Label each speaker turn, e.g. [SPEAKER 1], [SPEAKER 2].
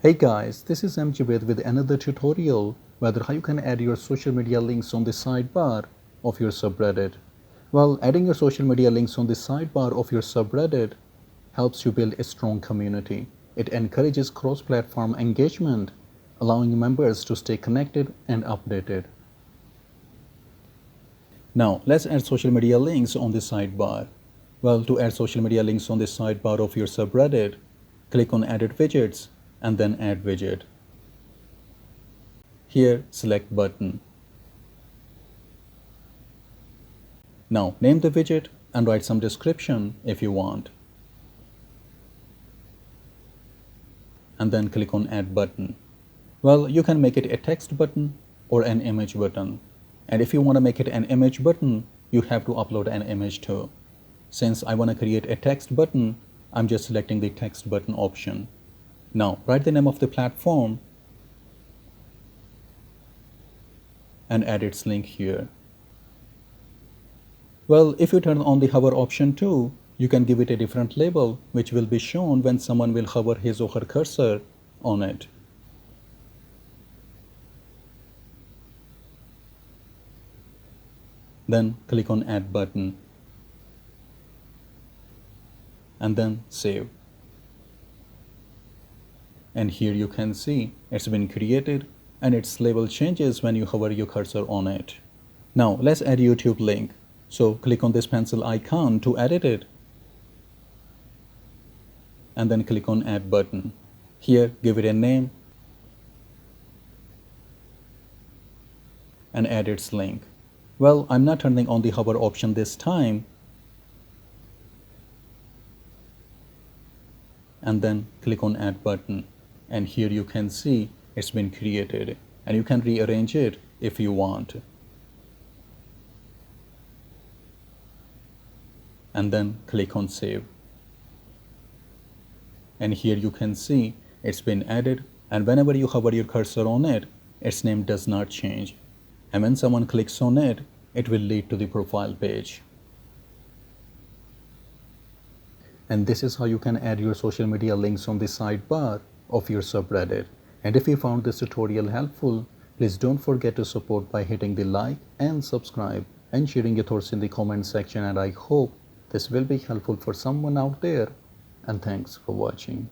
[SPEAKER 1] Hey guys, this is mjavedva with another tutorial whether how you can add your social media links on the sidebar of your subreddit. Well, adding your social media links on the sidebar of your subreddit helps you build a strong community. It encourages cross-platform engagement, allowing members to stay connected and updated. Now, let's add social media links on the sidebar. Well, to add social media links on the sidebar of your subreddit, click on Edit Widgets and then Add Widget. Here, select Button. Now, name the widget and write some description if you want. And then click on Add Button. Well, you can make it a text button or an image button. And if you want to make it an image button, you have to upload an image too. Since I want to create a text button, I'm just selecting the text button option. Now, write the name of the platform and add its link here. Well, if you turn on the hover option too, you can give it a different label, which will be shown when someone will hover his or her cursor on it. Then click on Add Button and then Save. And here you can see it's been created and its label changes when you hover your cursor on it. Now let's add YouTube link. So click on this pencil icon to edit it and then click on Add Button. Here give it a name and add its link. Well, I'm not turning on the hover option this time. And then click on Add Button. And here you can see it's been created. And you can rearrange it if you want. And then click on Save. And here you can see it's been added. And whenever you hover your cursor on it, its name does not change. And when someone clicks on it, it will lead to the profile page. And this is how you can add your social media links on the sidebar of your subreddit. And if you found this tutorial helpful, please don't forget to support by hitting the like and subscribe and sharing your thoughts in the comment section. And I hope this will be helpful for someone out there. And thanks for watching.